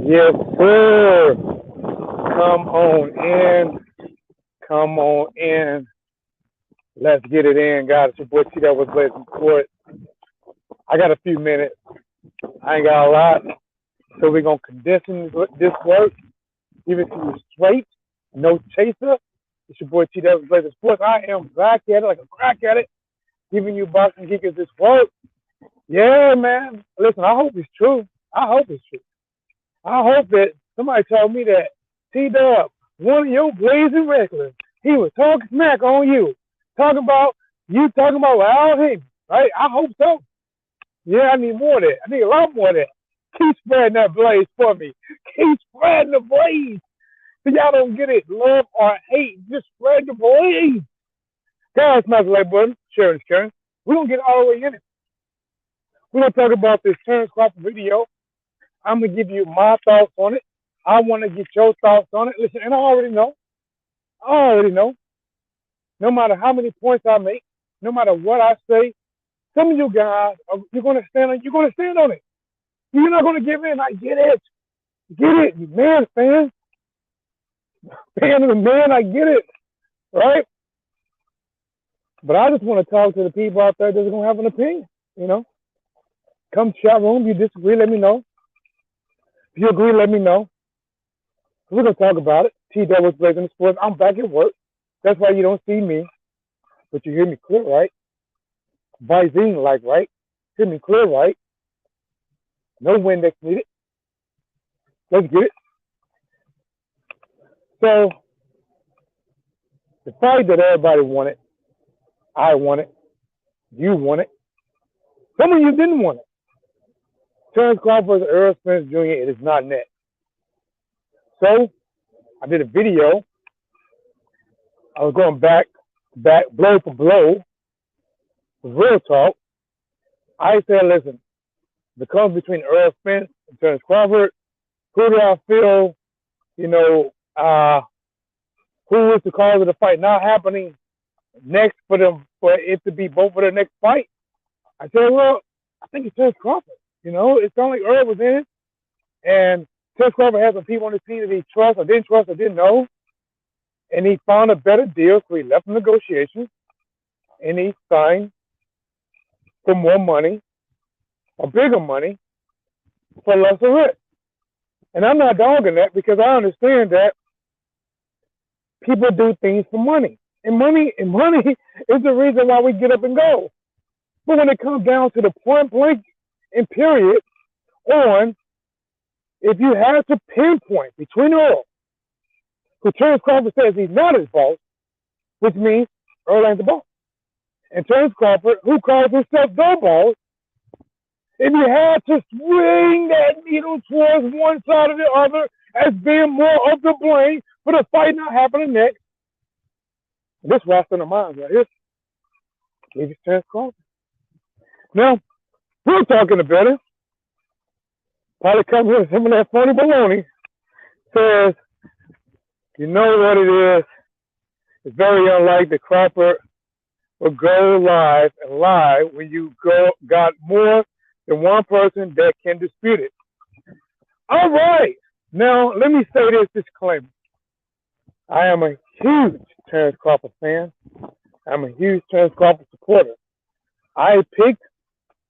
Yes, sir. Come on in. Come on in. Let's get it in, guys. It's your boy T that was blazing court. I got a few minutes. I ain't got a lot. So we're going to condense this work. Give it to you straight. No chaser. It's your boy T that was blazing sports. I am back at it like a crack at it. Giving you boxing geekers this work. Yeah, man. Listen, I hope it's true. I hope it's true. I hope that somebody told me that T-Dub, one of your blazing regulars, he was talking smack on you. Talking about Al Haymond, right? I hope so. Yeah, I need more of that. I need a lot more of that. Keep spreading that blaze for me. Keep spreading the blaze. So y'all don't get it, love or hate. Just spread the blaze. Guys, smash the like button. Sharing is caring. We're going to get all the way in it. We're going to talk about this Terence Crawford video. I'm going to give you my thoughts on it. I want to get your thoughts on it. Listen, and I already know. No matter how many points I make, no matter what I say, some of you guys, you're going to stand on it. You're not going to give in. I get it. Get it. You man, fan. Fan of the man, I get it. Right? But I just want to talk to the people out there that's going to have an opinion, you know. Come chat room. If you disagree, let me know. If you agree, let me know. We're going to talk about it. T-Dub was blazing the sports. I'm back at work. That's why you don't see me. But you hear me clear, right? Visine like, right? Hear me clear, right? No Windex needed. Let's get it. So, the fight that everybody wanted, I wanted, you wanted. Some of you didn't want it. Terence Crawford versus Errol Spenc Jr. It is not net. So, I did a video. I was going back, blow for blow. Real talk. I said, listen, the comes between Errol Spenc and Terence Crawford, who do I feel, who is the cause of the fight not happening next for it to be both for their next fight? I said, well, I think it's Terence Crawford. It sounded like Errol was in it, and Terence Crawford had some people on his team that he trusts or didn't know, and he found a better deal, so he left the negotiations, and he signed for more money, or bigger money, for lesser risk. And I'm not dogging that because I understand that people do things for money. And money is the reason why we get up and go. But when it comes down to the point blank and period on if you had to pinpoint between Earl, who Terence Crawford says he's not his boss, which means Earl ain't the boss, and Terence Crawford, who calls himself the boss, if you had to swing that needle towards one side or the other as being more of the blame for the fight not happening next, this rest in the minds right here, maybe it's Terence Crawford. Now, we're talking about it. Probably comes with some of that funny baloney. Says, you know what it is. It's very unlikely that Crawford will go live and lie when you got more than one person that can dispute it. All right. Now, let me say this disclaimer. I am a huge Terence Crawford fan. I'm a huge Terence Crawford supporter. I picked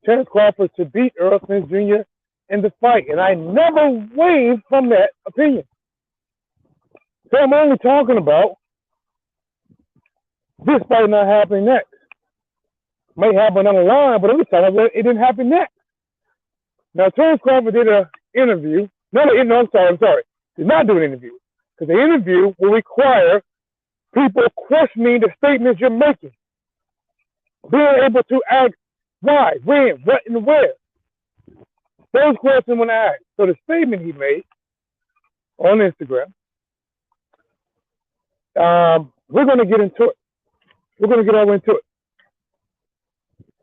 Terence Crawford to beat Errol Spenc Jr. in the fight, and I never wavered from that opinion. So I'm only talking about this fight not happening next. May happen on the line, but I'm talking about it didn't happen next. Now, Terence Crawford did an interview. I'm sorry. Did not do an interview. Because the interview will require people questioning the statements you're making. Being able to ask why, when, what, and where. Those questions when asked. So the statement he made on Instagram, we're going to get into it. We're going to get over into it.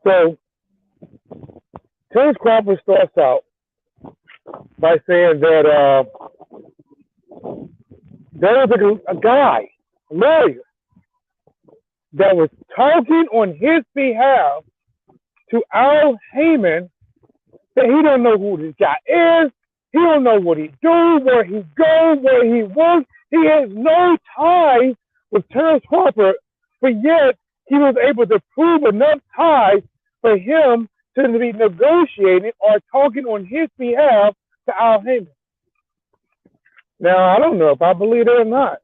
So, Terence Crawford starts out by saying that there was a guy, a lawyer, that was talking on his behalf to Al Haymond that he don't know who this guy is, He don't know what he do, where he go, where he works. He has no ties with Terence Crawford, but yet he was able to prove enough ties for him to be negotiating or talking on his behalf to Al Haymon. Now, I don't know if I believe it or not.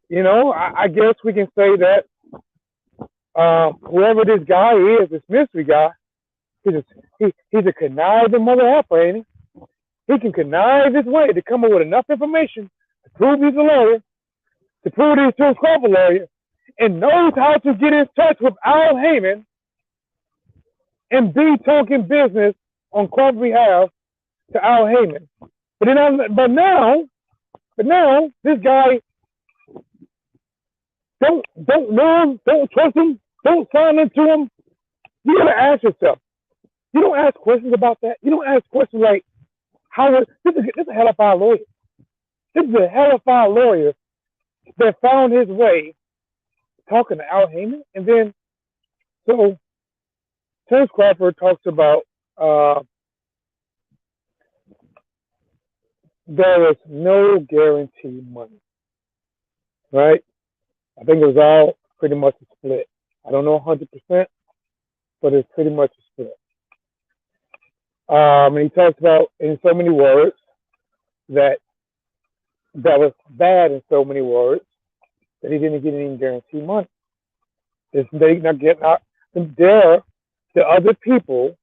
I guess we can say that whoever this guy is, this mystery guy, he's a conniving mother effer, ain't he? He can connive his way to come up with enough information to prove he's a lawyer, to prove he's a Crawford lawyer, and knows how to get in touch with Al Haymon and be talking business on Crawford's behalf to Al Haymon. But now this guy don't know him, don't trust him, don't sign into him. You gotta ask yourself. You don't ask questions about that. You don't ask questions like, this is a hell of a lawyer. This is a hell of a lawyer that found his way talking to Al Haymon. And then, so Terence Crawford talks about there is no guaranteed money, right? I think it was all pretty much a split. I don't know 100%, but it's pretty much a split. And he talks about in so many words that was bad in so many words that he didn't get any guaranteed money. There are the other people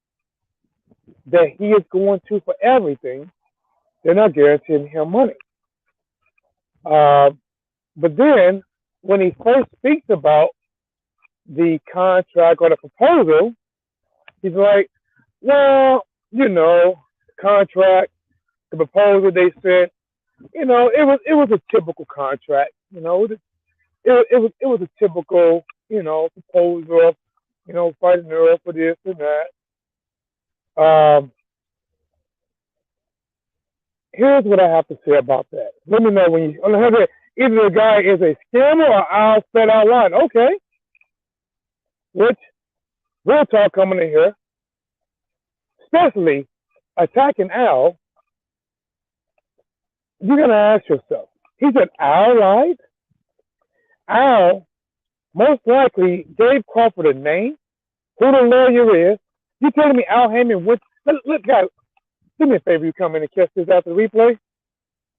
that he is going to for everything. They're not guaranteeing him money. But then when he first speaks about the contract or the proposal, he's like, well, the contract, the proposal they sent, it was a typical contract. It was a typical, proposal, fighting Errol for this and that. Here's what I have to say about that. Let me know when either the guy is a scammer or I'll spit out loud. Okay. Which real talk coming in here. Especially attacking Al, you're going to ask yourself, he said Al lied? Al most likely gave Crawford a name, who the lawyer is. You telling me Al Haymon went, look, guys, do me a favor, you come in and catch this after the replay.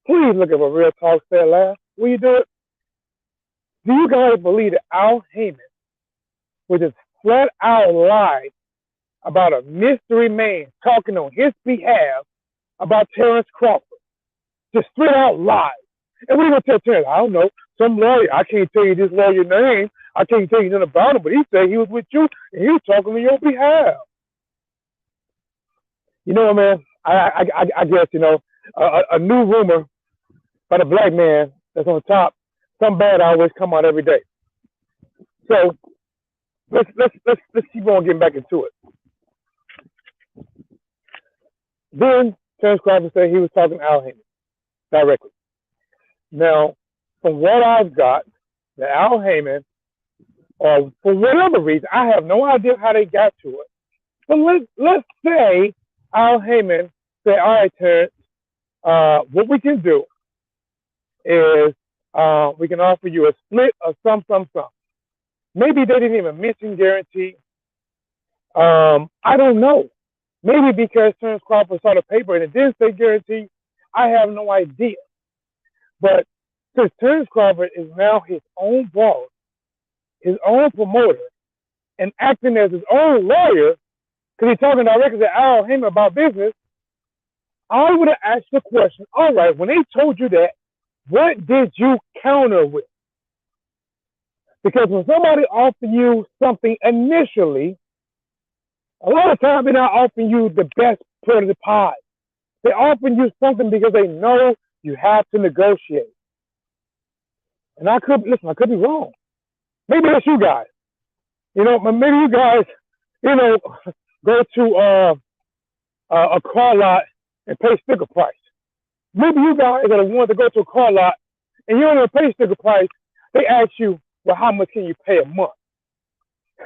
Please look at what Real Talk said last. Will you do it? Do you guys believe that Al Haymon would just flat out lie about a mystery man talking on his behalf about Terence Crawford? Just straight out lies. And what are you going to tell Terence? I don't know. Some lawyer, I can't tell you this lawyer's name. I can't tell you nothing about him, but he said he was with you and he was talking on your behalf. Man, I guess, a new rumor by the black man that's on top, something bad always come out every day. So let's keep on getting back into it. Then Terence Crawford said he was talking to Al Haymon directly. Now, from what I've got, the Al Haymon, or for whatever reason, I have no idea how they got to it. But let's say Al Haymon said, all right, Terence, what we can do is we can offer you a split of some. Maybe they didn't even mention guarantee. I don't know. Maybe because Terence Crawford saw the paper and it didn't say guarantee. I have no idea. But since Terence Crawford is now his own boss, his own promoter, and acting as his own lawyer, because he's talking directly to Al Haymon about business, I would have asked the question, all right, when they told you that, what did you counter with? Because when somebody offers you something initially, a lot of times they're not offering you the best part of the pie. They offer you something because they know you have to negotiate. And I could be wrong. Maybe that's you guys. Maybe you guys, go to a car lot and pay sticker price. Maybe you guys are the ones that go to a car lot and you don't want to pay sticker price. They ask you, well, how much can you pay a month?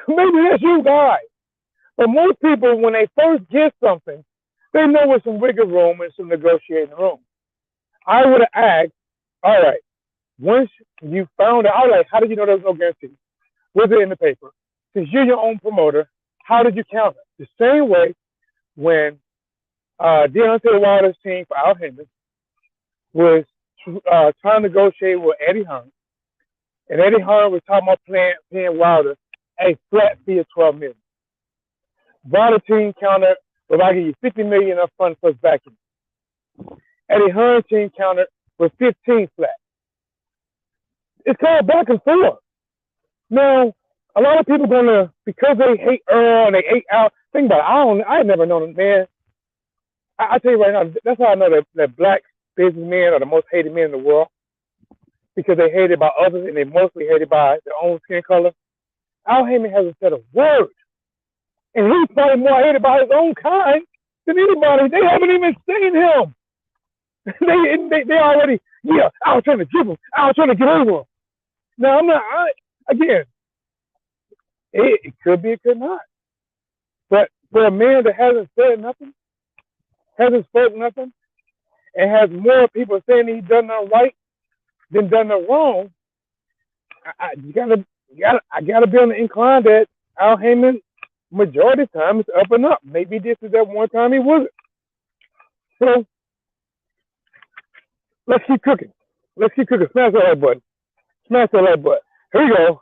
Maybe that's you guys. But most people, when they first get something, They know there's some wiggle room and some negotiating room. I would have asked, all right, once you found out, like, how did you know there was no guarantee? Was it in the paper? Since you're your own promoter, how did you count it? The same way when Deontay Wilder's team for Al Haymon was trying to negotiate with Eddie Hearn, and Eddie Hearn was talking about paying Wilder a flat fee of $12 million. Wilder team countered, well, I'll give you $50 million up front plus backing. Eddie Hearn team countered with 15 flat. It's called back and forth. Now, a lot of people gonna, because they hate Earl and they hate Al. Think about it. I ain't never known a man. I tell you right now, that's how I know that black businessmen are the most hated men in the world, because they hated by others and they mostly hated by their own skin color. Al Haymon hasn't said a word, and he's probably more hated by his own kind than anybody. They haven't even seen him. they already, yeah, I was trying to give him. I was trying to get over him. Now, I'm not, again, it could be, it could not. But for a man that hasn't said nothing, hasn't spoken nothing, and has more people saying he's done nothing right than done nothing wrong, I gotta be on the incline that Al Haymon, majority of the time, is up and up. Maybe this is that one time he wasn't. So, let's keep cooking. Smash that like button. Smash that like button. Here we go.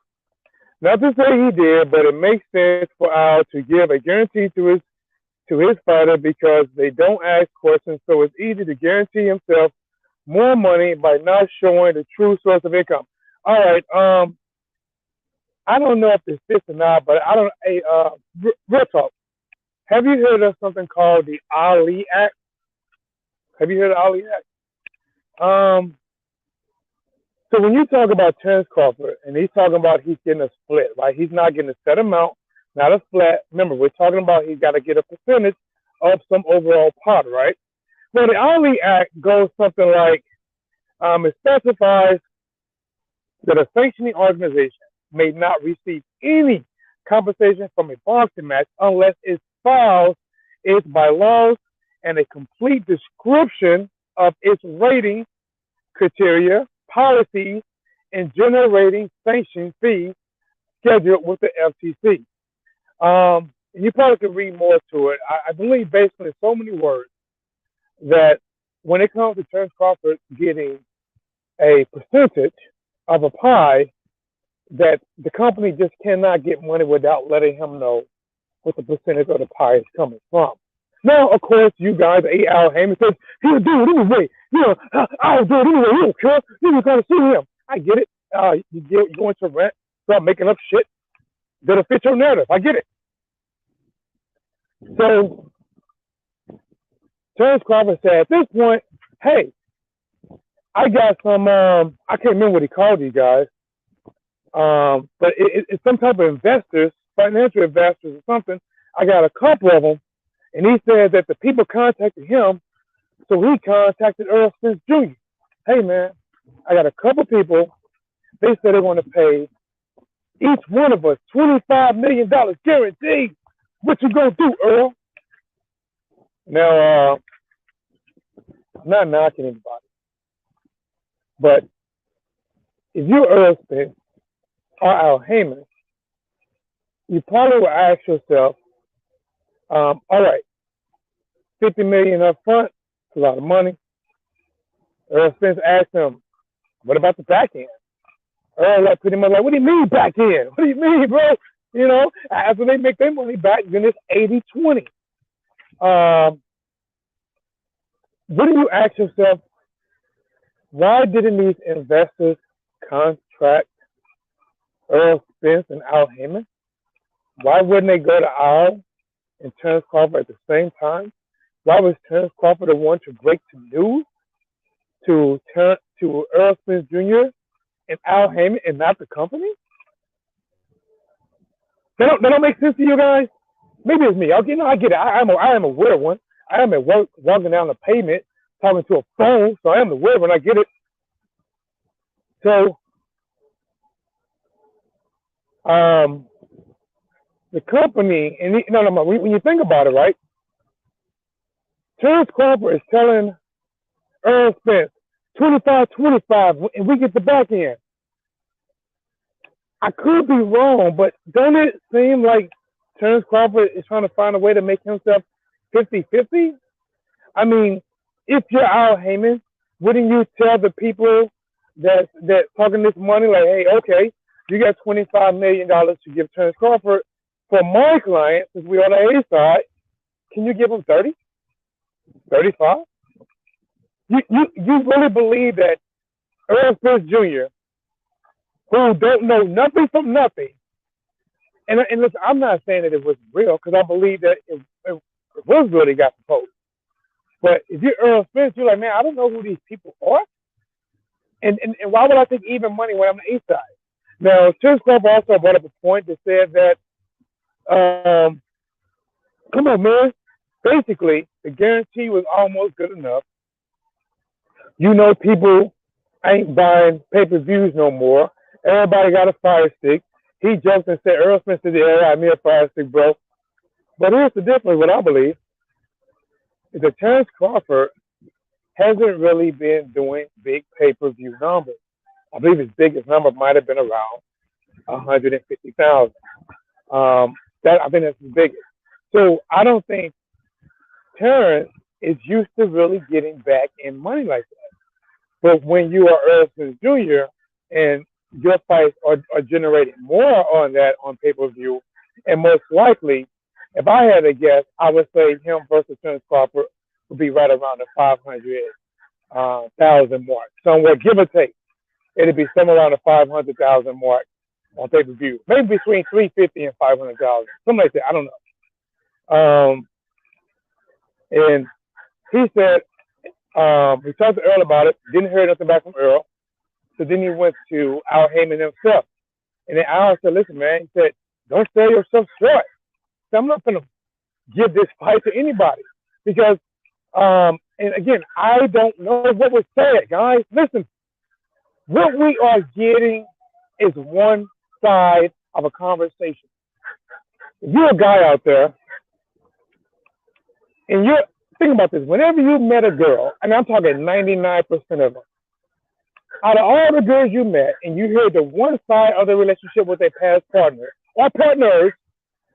Not to say he did, but it makes sense for Al to give a guarantee to his fighter because they don't ask questions, so it's easy to guarantee himself more money by not showing the true source of income. All right, I don't know if this fits or not, but I don't. Real talk. Have you heard of something called the Ali Act? Have you heard of the Ali Act? So when you talk about Terence Crawford, and he's talking about he's getting a split, right? He's not getting a set amount, not a flat. Remember, we're talking about he's got to get a percentage of some overall pot, right? Well, the Ali Act goes something like, it specifies that a sanctioning organization may not receive any compensation from a boxing match unless it files its bylaws and a complete description of its rating criteria, policies, and generating sanction fees scheduled with the FTC. And you probably could read more to it. I believe basically in so many words that when it comes to Terence Crawford getting a percentage of a pie, that the company just cannot get money without letting him know what the percentage of the pie is coming from. Now, of course, you guys, Al Haymon says, he'll do it anyway. I'll do it anyway. You don't care. You're going to sue him. I get it. You go into rent, start making up shit that'll fit your narrative. I get it. So, Terence Crawford said, at this point, hey, I got some, I can't remember what he called you guys, but it's some type of investors, financial investors or something. I got a couple of them. And he said that the people contacted him, so he contacted Errol Spenc Jr. Hey, man, I got a couple people. They said they want to pay each one of us $25 million guaranteed. What you going to do, Earl? Now, I'm not knocking anybody. But if you're Errol Spenc or Al Haymon, you probably will ask yourself, all right, $50 million up front, it's a lot of money. Errol Spenc asked him, what about the back end? Earl like pretty much like, what do you mean back end? What do you mean, bro? You know, after they make their money back, then it's 80-20. What do you ask yourself? Why didn't these investors contract Errol Spenc and Al Haymon? Why wouldn't they go to Al and Terence Crawford at the same time? Why was Terence Crawford the one to break the news to Errol Spenc Jr. and Al Haymon and not the company? That don't make sense to you guys? Maybe it's me. Okay, no, I get it. I am a weird one. I am at work walking down the pavement talking to a phone, so I am the weird one. I get it. So, the company, and when you think about it, right? Terence Crawford is telling Errol Spenc 25-25, and we get the back end. I could be wrong, but don't it seem like Terence Crawford is trying to find a way to make himself 50-50? I mean, if you're Al Haymond, wouldn't you tell the people that talking this money like, hey, okay, you got $25 million to give Terence Crawford for my client, since we on the A side, can you give him 30, 35? You really believe that Errol Spenc Jr., who don't know nothing from nothing, and listen, I'm not saying that it was real because I believe that it was real they got proposed. But if you're Errol Spenc, you're like, man, I don't know who these people are. And why would I take even money when I'm on the east side? Now, Terence Crawford also brought up a point that said that, come on, man, basically, the guarantee was almost good enough. You know, people ain't buying pay-per-views no more. Everybody got a fire stick. He joked and said, Errol Spenc said, yeah, I need a fire stick, bro. But here's the difference, what I believe, is that Terence Crawford hasn't really been doing big pay-per-view numbers. I believe his biggest number might have been around 150,000. That I think that's his biggest. So I don't think Terence is used to really getting back in money like that. But when you are Errol Spenc Jr. and your fights are generating more on that on pay-per-view, and most likely, if I had to guess, I would say him versus Terence Crawford would be right around the 500,000 mark, somewhere give or take. It'd be somewhere around the 500,000 mark on pay-per-view, maybe between 350 and 500,000, something like that. I don't know. And he said he talked to Errol about it, didn't hear nothing back from Errol. So then he went to Al Haymond himself. And then Al said, listen, man, he said, don't sell yourself short. So I'm not going to give this fight to anybody. Because, and again, I don't know what was said, guys. Listen, what we are getting is one side of a conversation. If you're a guy out there, and you're, think about this, whenever you met a girl, and I'm talking 99% of them, out of all the girls you met, and you hear the one side of the relationship with their past partner or partners,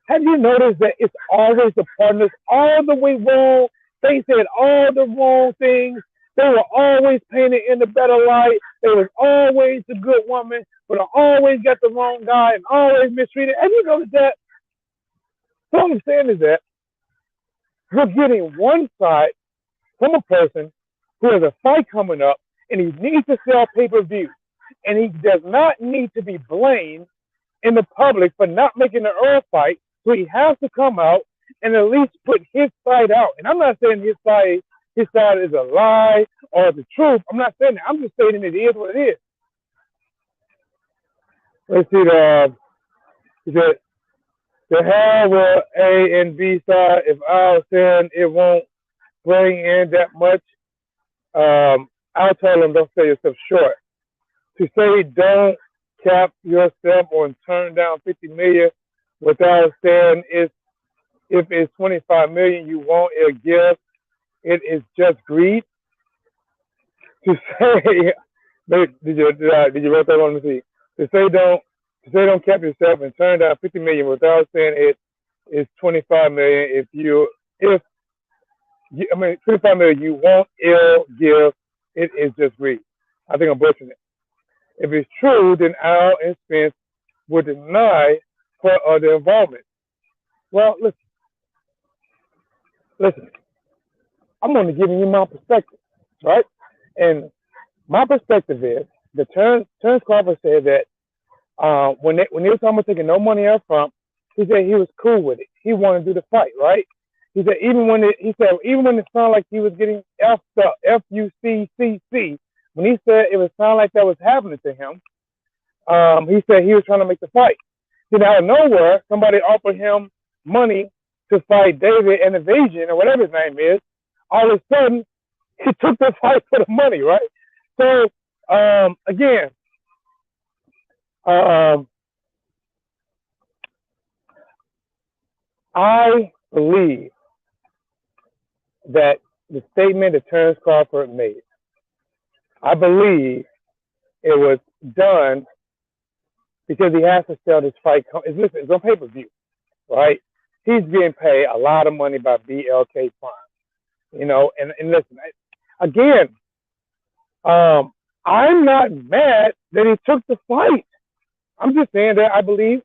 have you noticed that it's always the partners all the way wrong? They said all the wrong things. They were always painted in the better light. They was always the good woman, but I always got the wrong guy and always mistreated. Have you noticed that? So what I'm saying is that you're getting one side from a person who has a fight coming up, and he needs to sell pay-per-view. And he does not need to be blamed in the public for not making the Earl fight, so he has to come out and at least put his side out. And I'm not saying his side is a lie or the truth. I'm not saying that. I'm just saying it is what it is. Let's see, he said, the hell with A and B side, if I was saying it won't bring in that much, I'll tell them don't sell yourself short. To say don't cap yourself or turn down 50 million without saying if it's 25 million you want a gift, it is just greed. To say did you write that on the sheet? To say don't cap yourself and turn down 50 million without saying it is 25 million. If 25 million you want ill give, it is just greed. I think I'm butchering it. If it's true, then Al and Spence would deny for other involvement. Well, listen. I'm only giving you my perspective, right? And my perspective is that Terence Crawford said that when they were talking about taking no money up front, he said he was cool with it. He wanted to do the fight, right? He said even when it sounded like he was getting F'd up, F-U-C-C-C, when he said it was sound like that was happening to him, he said he was trying to make the fight. Then out of nowhere, somebody offered him money to fight David and Evasion or whatever his name is. All of a sudden, he took the fight for the money, right? So again, I believe that the statement that Terence Crawford made. I believe it was done because he has to sell this fight. Listen, it's on pay-per-view, right? He's getting paid a lot of money by BLK Prime, and listen, again, I'm not mad that he took the fight. I'm just saying that I believe,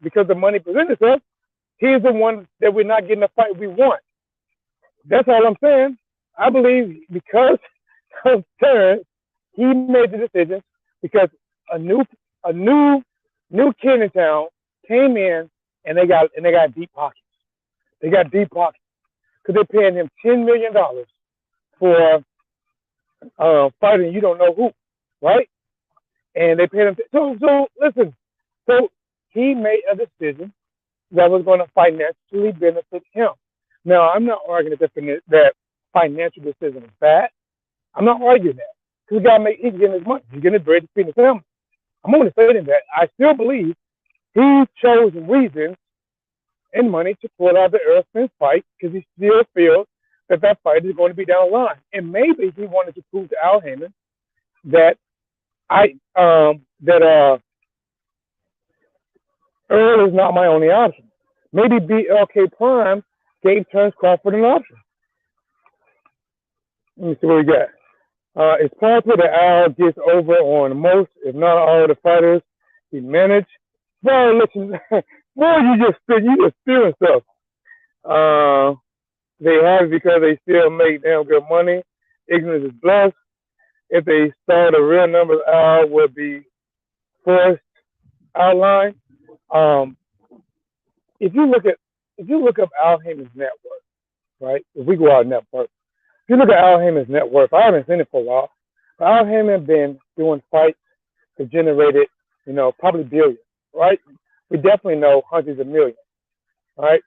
because the money presented itself, he's the one that we're not getting the fight we want. That's all I'm saying. I believe because of Terence, he made the decision because a new kid in town came in and they got deep pockets. They got deep pockets because they're paying him $10 million for fighting you don't know who, right? And they paid him. So listen. So he made a decision that was going to financially benefit him. Now, I'm not arguing that financial decision is bad. I'm not arguing that because he's getting his money. He's getting his bread to feed his family. I'm only saying that I still believe he chose reasons and money to pull out the Errol Spenc fight because he still feels that fight is going to be down the line. And maybe he wanted to prove to Al Haymond that Errol is not my only option. Maybe BLK Prime gave Terence Crawford an option. Let me see what we got. It's possible that Al gets over on most, if not all, of the fighters he managed. Well, listen, boy, you just stealing stuff. They have it because they still make damn good money. Ignorance is blessed. If they saw the real numbers, Al would be forced outline. If you look up Al Haymond's net worth, right? If we go out net worth, if you look at Al Haymond's net worth, I haven't seen it for a while, but Al Haymond been doing fights that generated, probably billions, right? We definitely know hundreds of millions, right?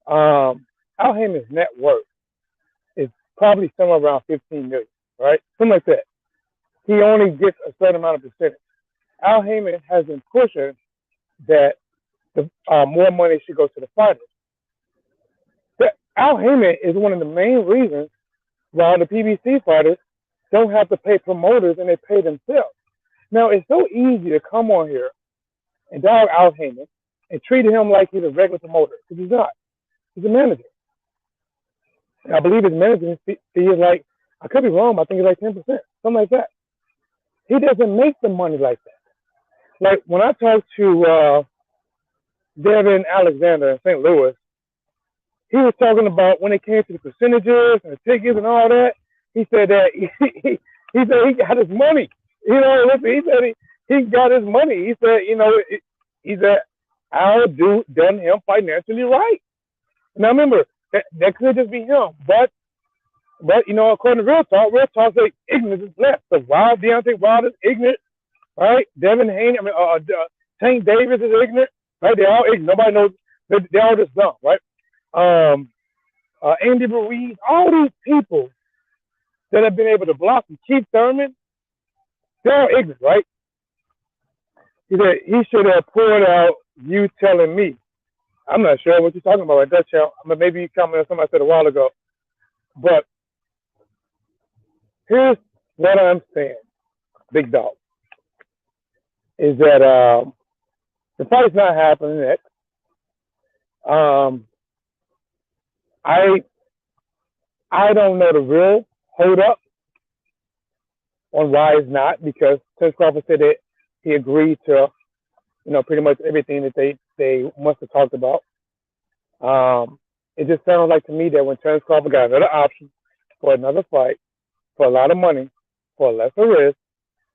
Al Haymond's net worth is probably somewhere around 15 million, right? Something like that. He only gets a certain amount of percentage. Al Haymond has been pushing that more money should go to the fighters. Al Haymond is one of the main reasons why the PBC fighters don't have to pay promoters and they pay themselves. Now, it's so easy to come on here and dog Al Haymond and treat him like he's a regular promoter, because he's not. He's a manager. And I believe his management fee is like, I could be wrong, but I think it's like 10%, something like that. He doesn't make the money like that. Like when I talked to Devin Alexander in St. Louis, he was talking about when it came to the percentages and the tickets and all that. He said that he said he got his money. Listen, he said he got his money. He said, he said Al done him financially right. Now remember, that could just be him, but according to Real Talk say ignorance is blessed. So while Deontay Wilder is ignorant, right? Devin Haney, Tank Davis is ignorant, right? They all ignorant. Nobody knows. They all just dumb, right? Andy Ruiz, all these people that have been able to block and Keith Thurman, they're all ignorant, right? He said he should have pulled out you telling me. I'm not sure what you're talking about right there, Chow. Maybe you commented on something I said a while ago. But here's what I'm saying, Big Dog, is that the fight's not happening next. I don't know the real hold up on why it's not, because Terence Crawford said that he agreed to, pretty much everything that they must have talked about. It just sounds like to me that when Terence Crawford got another option for another fight, for a lot of money, for a lesser risk,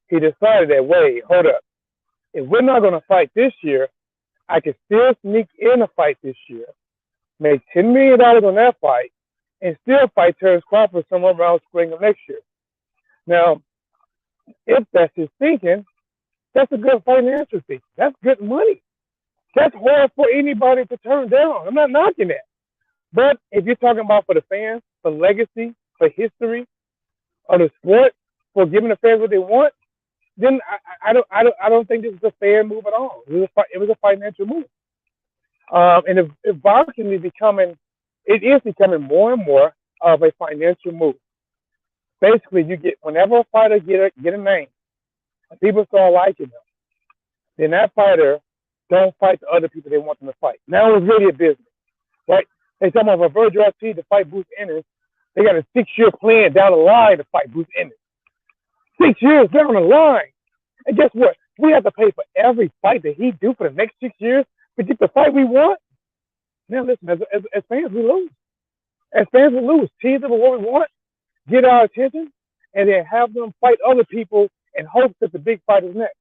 he decided that, wait, hold up. If we're not going to fight this year, I can still sneak in a fight this year, make $10 million on that fight, and still fight Terence Crawford somewhere around spring of next year. Now, if that's his thinking, that's a good financial thing. That's good money. That's hard for anybody to turn down. I'm not knocking that. But if you're talking about for the fans, for legacy, for history of the sport, for giving the fans what they want, then I don't think this is a fair move at all. It was a financial move. And if boxing is becoming more and more of a financial move. Basically, you get whenever a fighter get a name and people start liking them, then that fighter don't fight the other people they want them to fight. Now it's really a business, right? They talking about Virgil Ortiz to fight Bruce Ennis. They got a 6-year plan down the line to fight Bruce Ennis. 6 years down the line. And guess what? We have to pay for every fight that he do for the next 6 years to get the fight we want. Now listen, as fans, we lose. As fans, we lose. Tease them with what we want, get our attention, and then have them fight other people in hopes that the big fight is next.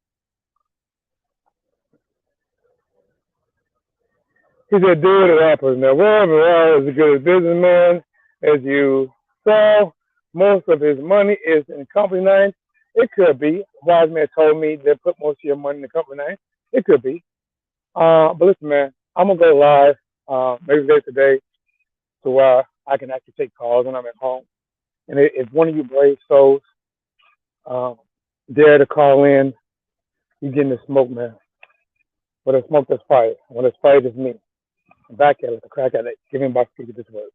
He said, do it happens. Now, Errol is as good a businessman as you saw. Most of his money is in company names. It could be. Wise man told me they put most of your money in the company name. It could be. But listen, man, I'm going to go live maybe later today to where I can actually take calls when I'm at home. And if one of you brave souls dare to call in, you getting the smoke, man. When the smoke, that's fire. When it's fire, it's me. I'm back at it, the crack at it. Give me my speaker this word.